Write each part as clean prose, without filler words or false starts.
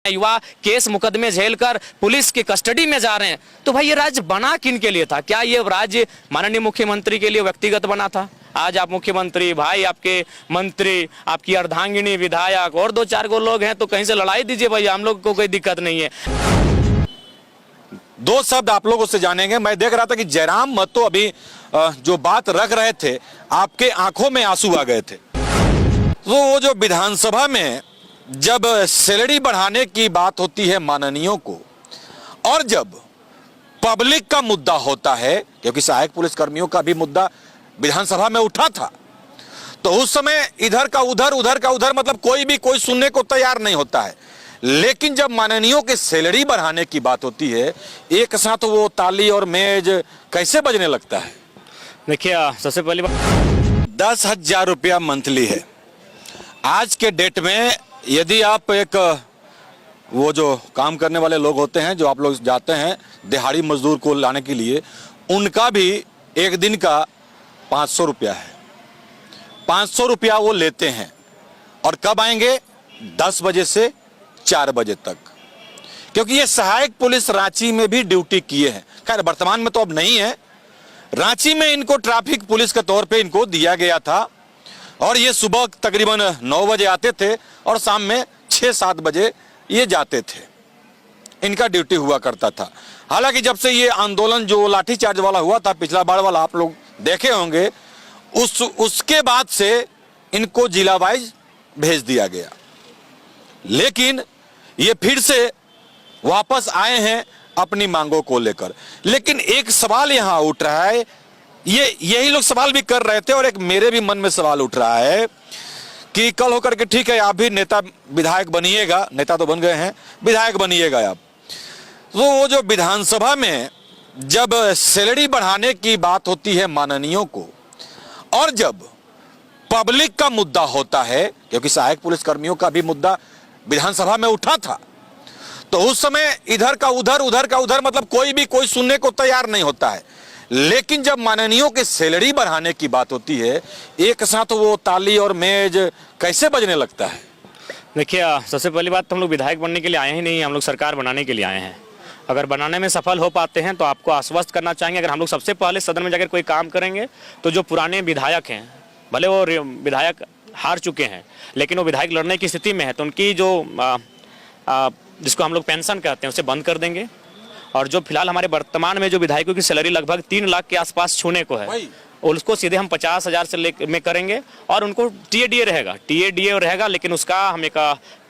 युवा केस मुकदमे झेलकर पुलिस की कस्टडी में जा रहे हैं। तो भाई ये राज्य बना किन के लिए था? क्या ये राज्य माननीय मुख्यमंत्री के लिए व्यक्तिगत बना था? आज आप मुख्यमंत्री, भाई आपके मंत्री, आपकी अर्धांगिनी, विधायक और 2-4 लोग हैं तो कहीं से लड़ाई दीजिए भाई, हम लोग को कोई दिक्कत नहीं है। दो शब्द आप लोगों से जानेंगे। मैं देख रहा था कि जयराम महतो अभी जो बात रख रहे थे, आपके आंखों में आंसू आ गए थे। तो वो जो विधानसभा में जब सैलरी बढ़ाने की बात होती है माननीयों को, और जब पब्लिक का मुद्दा होता है, क्योंकि सहायक पुलिस कर्मियों का भी मुद्दा विधानसभा में उठा था, तो उस समय इधर का उधर, उधर का उधर, मतलब कोई सुनने को तैयार नहीं होता है। लेकिन जब माननीयों के सैलरी बढ़ाने की बात होती है, एक साथ वो ताली और मेज कैसे बजने लगता है। देखिए, सबसे पहली बात 10,000 रुपया मंथली है आज के डेट में। यदि आप एक वो जो काम करने वाले लोग होते हैं, जो आप लोग जाते हैं दिहाड़ी मजदूर को लाने के लिए, उनका भी एक दिन का 500 रुपया है। 500 रुपया वो लेते हैं और कब आएंगे? 10 बजे से 4 बजे तक, क्योंकि ये सहायक पुलिस रांची में भी ड्यूटी किए हैं। खैर वर्तमान में तो अब नहीं है। रांची में इनको ट्रैफिक पुलिस के तौर पे इनको दिया गया था और ये सुबह तकरीबन 9 बजे आते थे और शाम में 6-7 बजे ये जाते थे। इनका ड्यूटी हुआ करता था। हालांकि जब से ये आंदोलन जो लाठीचार्ज वाला हुआ था, पिछला बार वाला आप लोग देखे होंगे, उसके बाद से इनको जिला वाइज भेज दिया गया। लेकिन ये फिर से वापस आए हैं अपनी मांगों को लेकर। लेकिन एक सवाल यहां उठ रहा है, यही लोग सवाल भी कर रहे थे और एक मेरे भी मन में सवाल उठ रहा है कि कल होकर के ठीक है आप भी नेता विधायक बनिएगा, नेता तो बन गए हैं, विधायक बनिएगा आप। तो वो जो विधानसभा में जब सैलरी बढ़ाने की बात होती है माननीयों को, और जब पब्लिक का मुद्दा होता है, क्योंकि सहायक पुलिस कर्मियों का भी मुद्दा विधानसभा में उठा था, तो उस समय इधर का उधर, उधर का उधर, मतलब कोई सुनने को तैयार नहीं होता है। लेकिन जब माननीयों के सैलरी बढ़ाने की बात होती है, एक साथ वो ताली और मेज कैसे बजने लगता है। देखिए, सबसे पहली बात तो हम लोग विधायक बनने के लिए आए ही नहीं, हम लोग सरकार बनाने के लिए आए हैं। अगर बनाने में सफल हो पाते हैं तो आपको आश्वस्त करना चाहेंगे, अगर हम लोग सबसे पहले सदन में जाकर कोई काम करेंगे तो जो पुराने विधायक हैं, भले वो विधायक हार चुके हैं लेकिन वो विधायक लड़ने की स्थिति में है, तो उनकी जो जिसको हम लोग पेंशन कहते हैं उसे बंद कर देंगे। और जो फिलहाल हमारे वर्तमान में जो विधायकों की सैलरी लगभग 3 लाख के आसपास छूने को है, उसको सीधे हम 50,000 से में करेंगे और उनको टीएडीए रहेगा, लेकिन उसका हम एक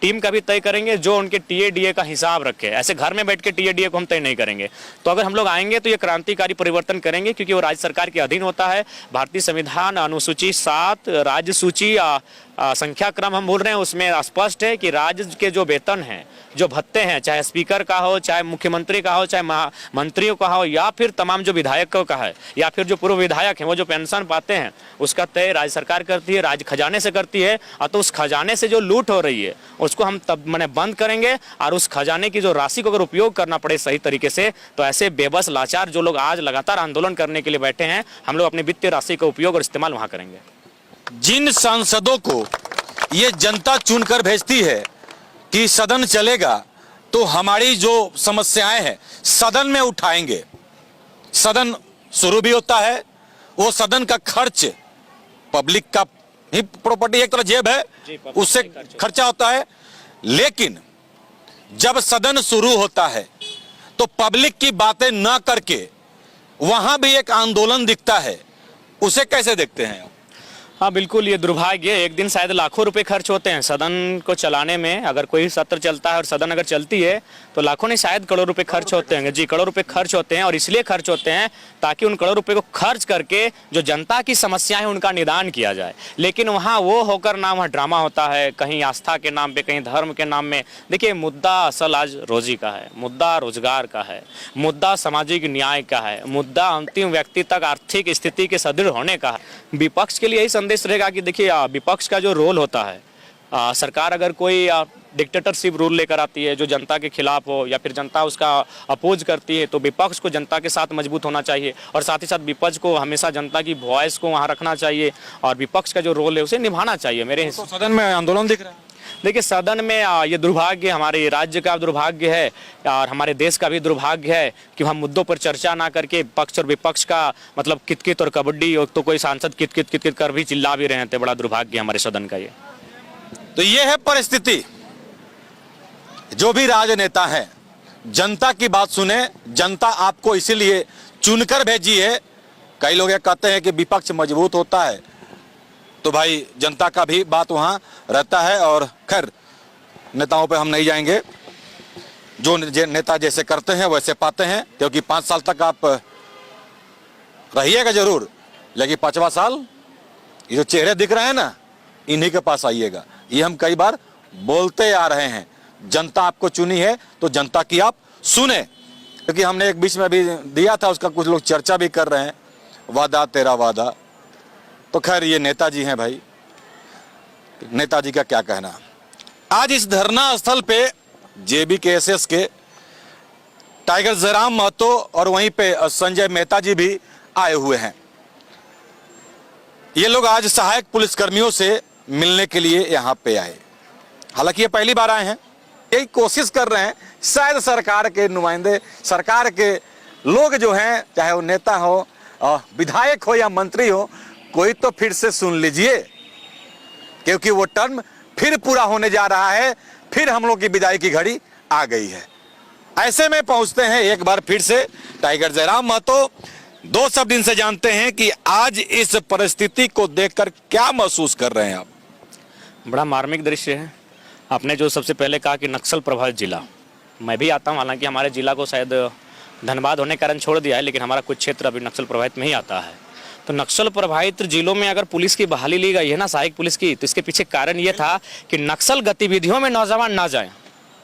टीम का भी तय करेंगे जो उनके टीएडीए का हिसाब रखे। ऐसे घर में बैठ के टीएडीए को हम तय नहीं करेंगे। तो अगर हम लोग आएंगे तो ये क्रांतिकारी परिवर्तन करेंगे, क्योंकि वो राज्य सरकार के अधीन होता है। भारतीय संविधान अनुसूची 7 राज्य सूची संख्या क्रम हम बोल रहे हैं, उसमें स्पष्ट है कि राज्य के जो वेतन हैं, जो भत्ते हैं, चाहे स्पीकर का हो, चाहे मुख्यमंत्री का हो, चाहे मंत्रियों का हो, या फिर तमाम जो विधायकों का है, या फिर जो पूर्व विधायक हैं, वो जो पेंशन पाते हैं उसका तय राज्य सरकार करती है, राज्य खजाने से करती है। और तो उस खजाने से जो लूट हो रही है उसको हम तब बंद करेंगे, और उस खजाने की जो राशि को अगर उपयोग करना पड़े सही तरीके से, तो ऐसे बेबस लाचार जो लोग आज लगातार आंदोलन करने के लिए बैठे हैं, हम लोग अपनी वित्तीय राशि का उपयोग और इस्तेमाल वहां करेंगे। जिन सांसदों को ये जनता चुनकर भेजती है कि सदन चलेगा तो हमारी जो समस्याएं हैं सदन में उठाएंगे, सदन शुरू भी होता है, वो सदन का खर्च पब्लिक का ही प्रॉपर्टी, एक तरह जेब है, उससे खर्चा होता है। लेकिन जब सदन शुरू होता है तो पब्लिक की बातें न करके वहां भी एक आंदोलन दिखता है, उसे कैसे देखते हैं? हाँ बिल्कुल, ये दुर्भाग्य है। एक दिन शायद लाखों रुपए खर्च होते हैं सदन को चलाने में। अगर कोई सत्र चलता है और सदन अगर चलती है तो लाखों नहीं, शायद करोड़ रुपए खर्च होते हैं। जी, करोड़ रुपए खर्च होते हैं, और इसलिए खर्च होते हैं ताकि उन करोड़ रुपए को खर्च करके जो जनता की समस्याएं हैं उनका निदान किया जाए। लेकिन वहाँ वो होकर ना वहाँ ड्रामा होता है, कहीं आस्था के नाम पे, कहीं धर्म के नाम में। देखिए, मुद्दा असल आज रोजी का है, मुद्दा रोजगार का है, मुद्दा सामाजिक न्याय का है, मुद्दा अंतिम व्यक्ति तक आर्थिक स्थिति के सुदृढ़ होने का है। विपक्ष के लिए यही संदेश रहेगा कि देखिए, विपक्ष का जो रोल होता है, सरकार अगर कोई डिक्टेटरशिप रूल लेकर आती है जो जनता के खिलाफ हो, या फिर जनता उसका अपोज करती है, तो विपक्ष को जनता के साथ मजबूत होना चाहिए, और साथ ही साथ विपक्ष को हमेशा जनता की वॉइस को वहां रखना चाहिए, और विपक्ष का जो रोल है उसे निभाना चाहिए। मेरे तो सदन में आंदोलन दिख रहा है। देखिए सदन में ये दुर्भाग्य, हमारे राज्य का दुर्भाग्य है और हमारे देश का भी दुर्भाग्य है कि हम मुद्दों पर चर्चा ना करके पक्ष और विपक्ष का मतलब कितकित और कबड्डी, और तो कोई सांसद कितकित कर भी चिल्ला भी रहे थे। बड़ा दुर्भाग्य हमारे सदन का ये। तो ये है परिस्थिति। जो भी राजनेता है, जनता की बात सुने। जनता आपको इसीलिए चुनकर भेजी है। कई लोग ये कहते हैं कि विपक्ष मजबूत होता है, तो भाई जनता का भी बात वहां रहता है। और खैर नेताओं पे हम नहीं जाएंगे, जो नेता जैसे करते हैं वैसे पाते हैं, क्योंकि 5 साल तक आप रहिएगा जरूर, लेकिन 5वां साल ये जो चेहरे दिख रहे हैं ना, इन्हीं के पास आइएगा। ये हम कई बार बोलते आ रहे हैं। जनता आपको चुनी है तो जनता की आप सुने, क्योंकि हमने एक बीच में भी दिया था, उसका कुछ लोग चर्चा भी कर रहे हैं, वादा तेरा वादा। तो खैर ये नेताजी हैं भाई, नेताजी का क्या कहना। आज इस धरना स्थल पे JBKSS के टाइगर जयराम महतो और वहीं पे संजय मेहता जी भी आए हुए हैं। ये लोग आज सहायक पुलिसकर्मियों से मिलने के लिए यहाँ पे आए। हालांकि ये पहली बार आए हैं, यही कोशिश कर रहे हैं शायद सरकार के नुमाइंदे, सरकार के लोग जो हैं, चाहे वो नेता हो, विधायक हो या मंत्री हो, कोई तो फिर से सुन लीजिए, क्योंकि वो टर्म फिर पूरा होने जा रहा है। फिर हम लोग की विदाई की घड़ी आ गई है। ऐसे में पहुंचते हैं एक बार फिर से टाइगर जयराम महतो। 2 शब्द इनसे जानते हैं कि आज इस परिस्थिति को देखकर क्या महसूस कर रहे हैं आप। बड़ा मार्मिक दृश्य है। आपने जो सबसे पहले कहा कि नक्सल प्रभावित जिला, मैं भी आता हूँ, हालांकि हमारे जिला को शायद धनबाद होने के कारण छोड़ दिया है, लेकिन हमारा कुछ क्षेत्र अभी नक्सल प्रभावित में ही आता है। तो नक्सल प्रभावित जिलों में अगर पुलिस की बहाली ली गई है ना, सहायक पुलिस की, तो इसके पीछे कारण ये था कि नक्सल गतिविधियों में नौजवान ना जाएं।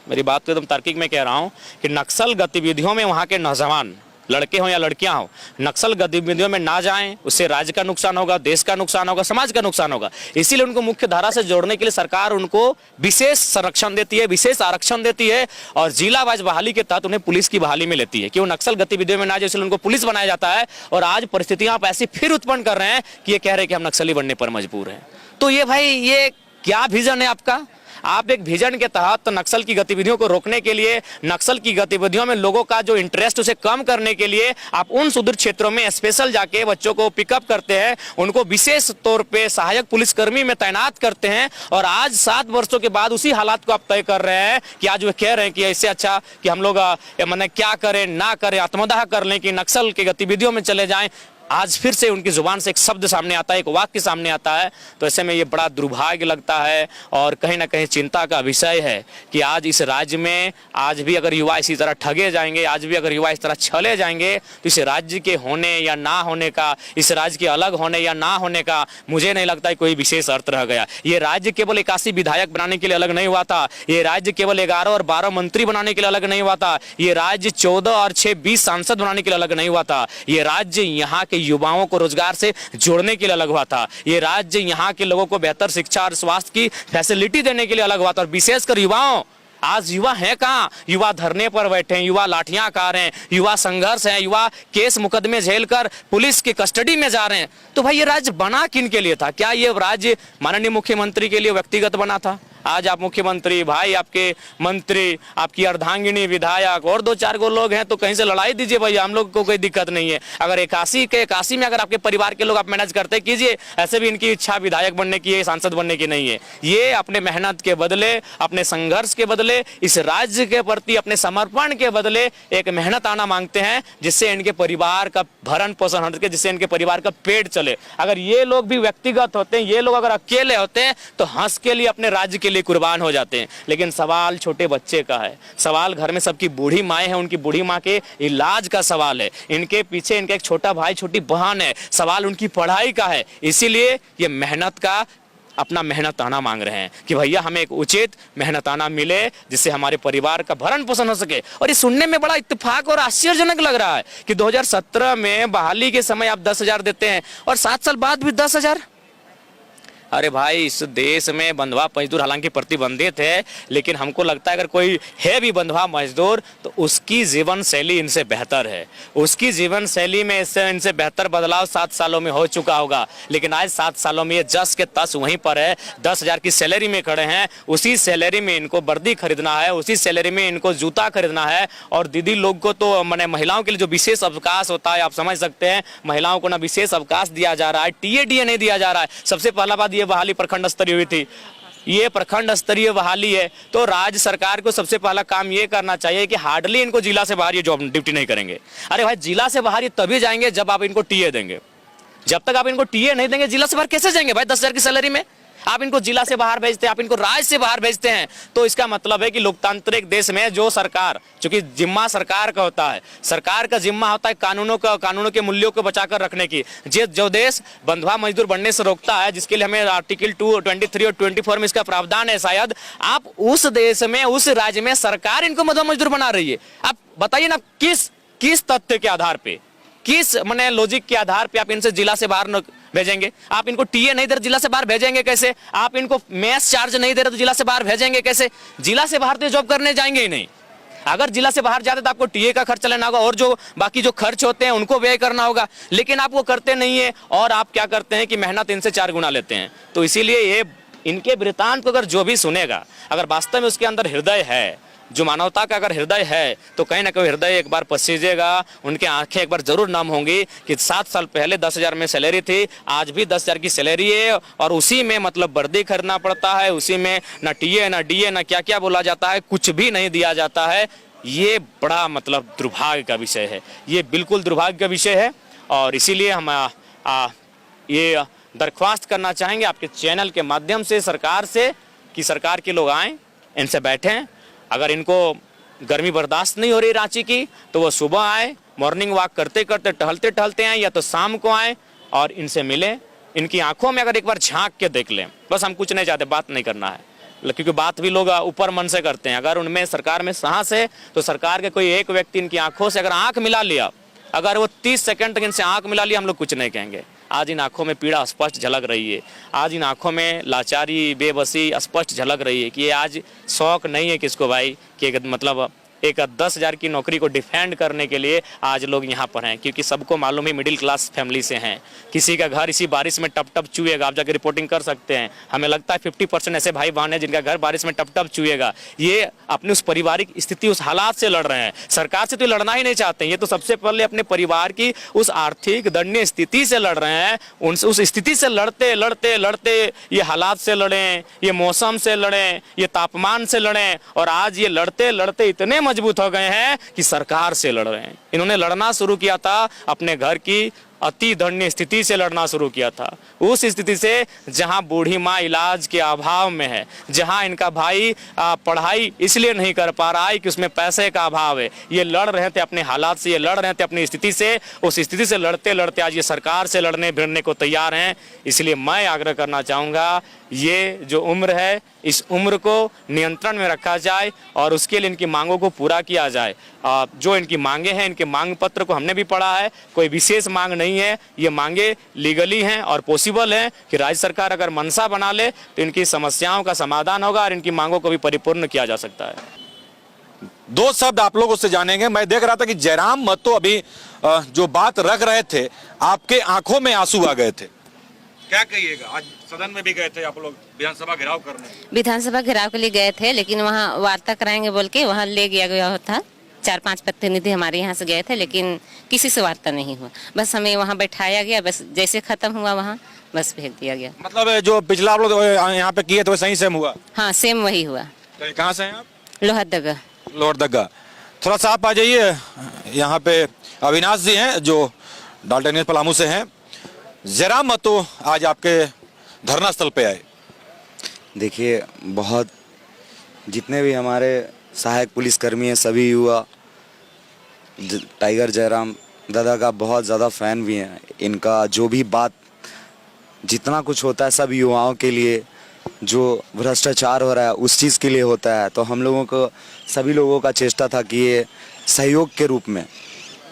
मेरी बात तो एकदम तार्किक में कह रहा हूँ कि नक्सल गतिविधियों में वहाँ के नौजवान, लड़के हों या लड़कियां हों, नक्सल गतिविधियों में ना जाएं। उससे राज्य का नुकसान होगा, देश का नुकसान होगा, समाज का नुकसान होगा। इसीलिए उनको मुख्य धारा से जोड़ने के लिए सरकार उनको विशेष संरक्षण देती है, विशेष आरक्षण देती है और जिला वाइज बहाली के तहत उन्हें पुलिस की बहाली में लेती है कि वो नक्सल गतिविधियों में ना जाए, इसलिए उनको पुलिस बनाया जाता है। और आज परिस्थितियां आप ऐसी फिर उत्पन्न कर रहे हैं कि ये कह रहे हैं कि हम नक्सली बनने पर मजबूर हैं। तो ये भाई, ये क्या विजन है आपका? आप एक विजन के तहत नक्सल की गतिविधियों को रोकने के लिए, नक्सल की गतिविधियों में लोगों का जो इंटरेस्ट उसे कम करने के लिए आप उन सुदूर क्षेत्रों में स्पेशल जाके बच्चों को पिकअप करते हैं, उनको विशेष तौर पे सहायक पुलिसकर्मी में तैनात करते हैं। और आज 7 वर्षों के बाद उसी हालात को आप तय कर रहे हैं कि आज वे कह रहे हैं कि इससे अच्छा कि हम लोग मैंने क्या करें ना करें, आत्मदाह कर लें कि नक्सल की गतिविधियों में चले जाएं। आज फिर से उनकी जुबान से एक शब्द सामने आता है, एक वाक्य सामने आता है। तो ऐसे में ये बड़ा दुर्भाग्य लगता है और कहीं ना कहीं चिंता का विषय है कि आज इस राज्य में आज भी अगर युवा इसी तरह ठगे जाएंगे, आज भी अगर युवा इस तरह छले जाएंगे, तो इस राज्य के होने या ना होने का, इस राज्य के अलग होने या ना होने का मुझे नहीं लगता है कोई विशेष अर्थ रह गया। ये राज्य केवल 81 विधायक बनाने के लिए अलग नहीं हुआ था, ये राज्य केवल 11 और 12 मंत्री बनाने के लिए अलग नहीं हुआ था, ये राज्य 14 और 6 20 सांसद बनाने के लिए अलग नहीं हुआ था, ये राज्य यहाँ के युवाओं को रोजगार से जोड़ने के लिए अलग हुआ था, ये राज्य यहाँ के लोगों को बेहतर शिक्षा और स्वास्थ्य की फैसिलिटी देने के लिए अलग हुआ था। और विशेषकर युवाओं, आज युवा है कहाँ? युवा धरने पर बैठे हैं, युवा लाठियां खा रहे हैं, युवा संघर्ष है, युवा केस मुकदमे झेलकर पुलिस की कस्टडी में जा रहे हैं। तो भाई ये राज्य बना किन के लिए था? क्या ये राज्य माननीय मुख्यमंत्री के लिए व्यक्तिगत बना था? आज आप मुख्यमंत्री, भाई आपके मंत्री, आपकी अर्धांगिनी विधायक और 2-4 गो लोग हैं तो कहीं से लड़ाई दीजिए भैया, हम लोग को कोई दिक्कत नहीं है। अगर 81 में अगर आपके परिवार के लोग आप मैनेज करते कीजिए। ऐसे भी इनकी इच्छा विधायक बनने की है, सांसद बनने की नहीं है। ये अपने मेहनत के बदले, अपने संघर्ष के बदले, इस राज्य के प्रति अपने समर्पण के बदले एक मेहनत आना मांगते हैं, जिससे इनके परिवार का भरण पोषण हो सके, जिससे इनके परिवार का पेट चले। अगर ये लोग भी व्यक्तिगत होते हैं, ये लोग अगर अकेले होते हैं तो हंस के लिए अपने राज्य के लिए कुर्बान हो जाते हैं। लेकिन सवाल छोटे बच्चे का है, सवाल घर में सबकी बूढ़ी माएँ हैं, उनकी बूढ़ी माँ के इलाज का सवाल है, इनके पीछे इनका एक छोटा भाई छोटी बहन है, सवाल उनकी पढ़ाई का है। इसीलिए ये मेहनत का अपना मेहनताना मांग रहे हैं कि भैया हमें एक उचित मेहनताना मिले, जिससे हमारे परिवार का भरण पोषण हो सके। और ये सुनने में बड़ा इत्तेफाक और आश्चर्यजनक लग रहा है कि 2017 में बहाली के समय आप 10,000 देते हैं और 7 साल बाद भी 10,000। अरे भाई, इस देश में बंधुआ मजदूर हालांकि प्रतिबंधित है, लेकिन हमको लगता है अगर कोई है भी बंधुआ मजदूर तो उसकी जीवन शैली इनसे बेहतर है। उसकी जीवन शैली में इनसे बेहतर बदलाव 7 सालों में हो चुका होगा, लेकिन आज 7 सालों में ये जस के तस वहीं पर है। 10,000 की सैलरी में खड़े हैं, उसी सैलरी में इनको वर्दी खरीदना है, उसी सैलरी में इनको जूता खरीदना है। और दीदी लोग को तो मैंने महिलाओं के लिए जो विशेष अवकाश होता है, आप समझ सकते हैं, महिलाओं को ना विशेष अवकाश दिया जा रहा है, टीए नहीं दिया जा रहा है। सबसे पहला बात, ये बहाली प्रखंड स्तरीय हुई थी, ये प्रखंड स्तरीय बहाली है, तो राज्य सरकार को सबसे पहला काम ये करना चाहिए कि हार्डली इनको जिला से बाहर ये जॉब ड्यूटी नहीं करेंगे। अरे भाई, जिला से बाहर ये तभी जाएंगे जब आप इनको टीए देंगे। जब तक आप इनको टीए नहीं देंगे, जिला से बाहर कैसे जाएंगे भाई? 10,000 की सैलरी में आप इनको जिला से बाहर भेजते हैं, आप इनको राज्य से बाहर भेजते हैं, तो इसका मतलब है कि लोकतांत्रिक देश में जो सरकार, चूंकि जिम्मा सरकार का होता है, सरकार का जिम्मा होता है कानूनों के मूल्यों को बचाकर रखने की। जो देश बंधुआ मजदूर बनने से रोकता है, जिसके लिए हमें आर्टिकल 23 और 24 में इसका प्रावधान है, शायद आप उस देश में, उस राज्य में सरकार इनको बंधुआ मजदूर बना रही है। आप बताइए ना, किस तथ्य के आधार पे, किस माने लॉजिक के आधार पे आप इनसे जिला से बाहर भेजेंगे? आप इनको टीए नहीं दे रहे, जिला से बाहर भेजेंगे कैसे? आप इनको मेस चार्ज नहीं दे रहे तो जिला से बाहर भेजेंगे कैसे? जिला से बाहर तो जॉब करने जाएंगे ही नहीं। अगर जिला से बाहर जाते तो आपको टीए का खर्च लेना होगा और जो बाकी जो खर्च होते हैं उनको व्यय करना होगा, लेकिन आप वो करते नहीं है। और आप क्या करते हैं कि मेहनत इनसे 4 गुना लेते हैं। तो इसीलिए ये इनके वृतांत को अगर जो भी सुनेगा, अगर वास्तव में उसके अंदर हृदय है, जो मानवता का अगर हृदय है, तो कहीं ना कहीं हृदय एक बार पसीजेगा, उनके आंखें एक बार जरूर नम होंगी कि 7 साल पहले 10,000 में सैलरी थी, आज भी 10,000 की सैलरी है, और उसी में मतलब वर्दी खरीदना पड़ता है, उसी में ना टीए ना डीए ना क्या क्या बोला जाता है, कुछ भी नहीं दिया जाता है। ये बड़ा मतलब दुर्भाग्य का विषय है, ये बिल्कुल दुर्भाग्य का विषय है। और इसीलिए हम ये दरख्वास्त करना चाहेंगे आपके चैनल के माध्यम से सरकार से कि सरकार के लोग आएँ, इनसे बैठें। अगर इनको गर्मी बर्दाश्त नहीं हो रही रांची की, तो वो सुबह आए, मॉर्निंग वॉक करते करते टहलते टहलते आए, या तो शाम को आए और इनसे मिलें। इनकी आंखों में अगर एक बार झांक के देख लें, बस हम कुछ नहीं चाहते, बात नहीं करना है, क्योंकि बात भी लोग ऊपर मन से करते हैं। अगर उनमें सरकार में साहस है तो सरकार के कोई एक व्यक्ति इनकी आंखों से अगर आंख मिला लिया, अगर वो 30 सेकंड तक इनसे आंख मिला लिया, हम लोग कुछ नहीं कहेंगे। आज इन आंखों में पीड़ा स्पष्ट झलक रही है, आज इन आंखों में लाचारी बेबसी स्पष्ट झलक रही है कि ये आज शौक नहीं है किसको भाई कि मतलब एक 10,000 की नौकरी को डिफेंड करने के लिए आज लोग यहाँ पर हैं, क्योंकि सबको मालूम है मिडिल क्लास फैमिली से हैं। किसी का घर इसी बारिश में टप टप चुएगा, आप जाकर रिपोर्टिंग कर सकते हैं। हमें लगता है 50% ऐसे भाई बहन हैं जिनका घर बारिश में टप टप चुएगा। ये अपनी उस पारिवारिक स्थिति, उस हालात से लड़ रहे हैं, सरकार से तो लड़ना ही नहीं चाहते। ये तो सबसे पहले अपने परिवार की उस आर्थिक दयनीय स्थिति से लड़ रहे हैं। उस स्थिति से लड़ते लड़ते लड़ते ये हालात से लड़ें, ये मौसम से लड़ें, ये तापमान से लड़ें, और आज ये लड़ते लड़ते इतने मजबूत हो गए हैं कि सरकार से लड़ रहे हैं। इन्होंने लड़ना शुरू किया था अपने घर की अति दयनीय स्थिति से लड़ना शुरू किया था, उस स्थिति से जहां बूढ़ी माँ इलाज के अभाव में है, जहां इनका भाई पढ़ाई इसलिए नहीं कर पा रहा है कि उसमें पैसे का अभाव है। ये लड़ रहे थे अपने हालात से, ये लड़ रहे थे अपनी स्थिति से, उस स्थिति से लड़ते लड़ते आज ये सरकार से लड़ने भिड़ने को तैयार हैं। इसलिए मैं आग्रह करना चाहूँगा, ये जो उम्र है इस उम्र को नियंत्रण में रखा जाए और उसके लिए इनकी मांगों को पूरा किया जाए। जो इनकी मांगे हैं, इनके मांग पत्र को हमने भी पढ़ा है, कोई विशेष मांग नहीं है, ये मांगे लीगली हैं और पॉसिबल हैं कि राज्य सरकार अगर मनसा बना ले तो इनकी समस्याओं का समाधान होगा और इनकी मांगों को भी परिपूर्ण किया जा सकता है। 2 शब्द आप लोगों से जानेंगे। मैं देख रहा था कि जयराम महतो अभी जो बात रख रहे थे, आपके आंखों में आंसू आ गए थे, क्या कहिएगा? आज सदन में भी गए थे आप लोग विधानसभा घेराव करने? विधानसभा घेराव के लिए गए थे, लेकिन वहाँ वार्ता कराएंगे बोल के वहाँ ले गया था। 4-5 प्रतिनिधि हमारे यहाँ से गए थे, लेकिन किसी से वार्ता नहीं हुआ। बस हमें वहाँ बैठाया गया, बस जैसे खत्म हुआ वहाँ बस भेज दिया गया। मतलब जो पिछला आप लोग यहाँ पे किए थे वो सही सेम हुआ? हाँ, सेम वही हुआ। कहाँ से हैं आप? लोहरदगा। लोहरदगा। थोड़ा सा आप आ जाइए, यहाँ पे अविनाश जी हैं जो डाल्टनगंज पलामू से हैं। जयराम महतो आज आपके धरना स्थल पे आए। देखिए, बहुत जितने भी हमारे सहायक पुलिसकर्मी हैं, सभी युवा टाइगर जयराम दादा का बहुत ज़्यादा फैन भी हैं। इनका जो भी बात, जितना कुछ होता है सब युवाओं के लिए, जो भ्रष्टाचार हो रहा है उस चीज़ के लिए होता है। तो हम लोगों को, सभी लोगों का चेष्टा था कि ये सहयोग के रूप में,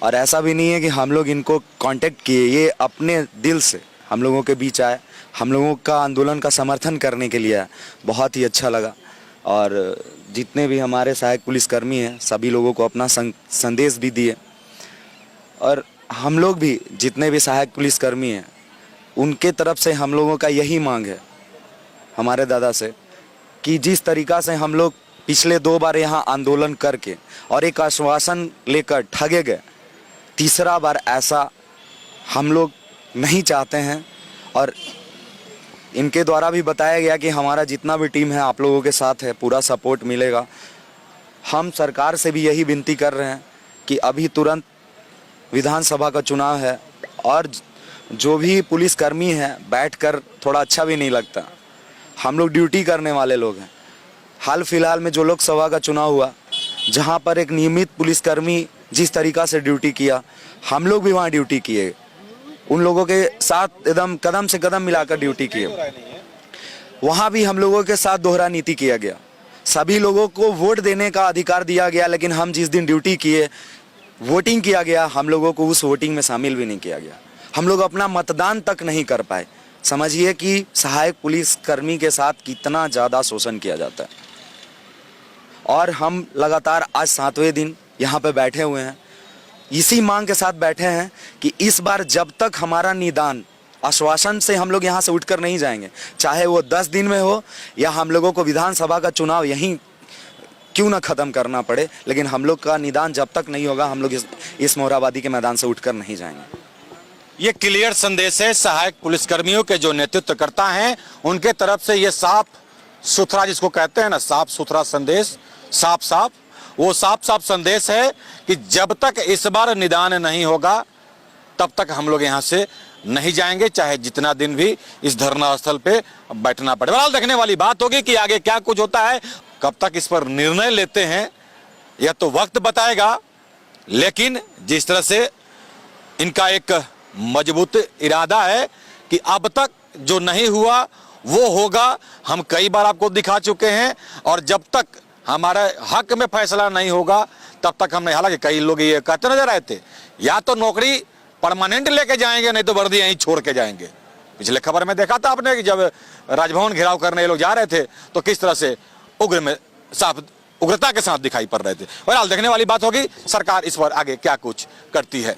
और ऐसा भी नहीं है कि हम लोग इनको कांटेक्ट किए, ये अपने दिल से हम लोगों के बीच आए हम लोगों का आंदोलन का समर्थन करने के लिए आए। बहुत ही अच्छा लगा। और जितने भी हमारे सहायक पुलिसकर्मी हैं सभी लोगों को अपना संदेश भी दिए। और हम लोग भी जितने भी सहायक पुलिसकर्मी हैं उनके तरफ से हम लोगों का यही मांग है हमारे दादा से कि जिस तरीक़ा से हम लोग पिछले 2 बार यहाँ आंदोलन करके और एक आश्वासन लेकर ठगे गए, तीसरा बार ऐसा हम लोग नहीं चाहते हैं। और इनके द्वारा भी बताया गया कि हमारा जितना भी टीम है आप लोगों के साथ है, पूरा सपोर्ट मिलेगा। हम सरकार से भी यही विनती कर रहे हैं कि अभी तुरंत विधानसभा का चुनाव है और जो भी पुलिसकर्मी हैं बैठकर थोड़ा अच्छा भी नहीं लगता। हम लोग ड्यूटी करने वाले लोग हैं। हाल फिलहाल में जो लोकसभा का चुनाव हुआ जहां पर एक नियमित पुलिसकर्मी जिस तरीक़ा से ड्यूटी किया, हम लोग भी वहां ड्यूटी किए, उन लोगों के साथ एकदम कदम से कदम मिलाकर ड्यूटी किए। वहाँ भी हम लोगों के साथ दोहरा नीति किया गया। सभी लोगों को वोट देने का अधिकार दिया गया, लेकिन हम जिस दिन ड्यूटी किए वोटिंग किया गया, हम लोगों को उस वोटिंग में शामिल भी नहीं किया गया। हम लोग अपना मतदान तक नहीं कर पाए। समझिए कि सहायक पुलिसकर्मी के साथ कितना ज़्यादा शोषण किया जाता है। और हम लगातार आज 7वें दिन यहाँ पे बैठे हुए हैं, इसी मांग के साथ बैठे हैं कि इस बार जब तक हमारा निदान आश्वासन से हम लोग यहाँ से उठकर नहीं जाएंगे, चाहे वो 10 दिन में हो या हम लोगों को विधानसभा का चुनाव यहीं क्यों ना ख़त्म करना पड़े, लेकिन हम लोग का निदान जब तक नहीं होगा हम लोग इस मोरहाबादी के मैदान से उठकर नहीं जाएंगे। ये क्लियर संदेश है सहायक पुलिसकर्मियों के जो नेतृत्व करता हैं उनके तरफ से। ये साफ सुथरा जिसको कहते हैं ना, साफ सुथरा संदेश, साफ वो साफ संदेश है कि जब तक इस बार निदान नहीं होगा तब तक हम लोग यहाँ से नहीं जाएंगे, चाहे जितना दिन भी इस धरना स्थल पे बैठना पड़े। बहरहाल देखने वाली बात होगी कि आगे क्या कुछ होता है, कब तक इस पर निर्णय लेते हैं यह तो वक्त बताएगा। लेकिन जिस तरह से इनका एक मजबूत इरादा है कि अब तक जो नहीं हुआ वो होगा, हम कई बार आपको दिखा चुके हैं। और जब तक हमारे हक में फैसला नहीं होगा तब तक हमने, हालांकि कई लोग ये कहते नजर आए थे या तो नौकरी परमानेंट लेके जाएंगे नहीं तो वर्दी यहीं छोड़ के जाएंगे। पिछले खबर में देखा था आपने कि जब राजभवन घेराव करने लोग जा रहे थे तो किस तरह से साफ उग्रता के साथ दिखाई पड़ रहे थे। बहरहाल देखने वाली बात होगी सरकार इस पर आगे क्या कुछ करती है।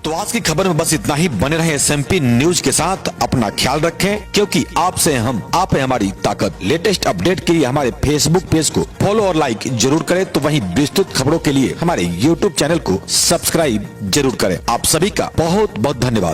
तो आज की खबर में बस इतना ही। बने रहे SMP न्यूज के साथ, अपना ख्याल रखें क्योंकि आपसे हम, आप है हमारी ताकत। लेटेस्ट अपडेट के लिए हमारे फेसबुक पेज को फॉलो और लाइक जरूर करें, तो वहीं विस्तृत खबरों के लिए हमारे YouTube चैनल को सब्सक्राइब जरूर करें। आप सभी का बहुत बहुत धन्यवाद।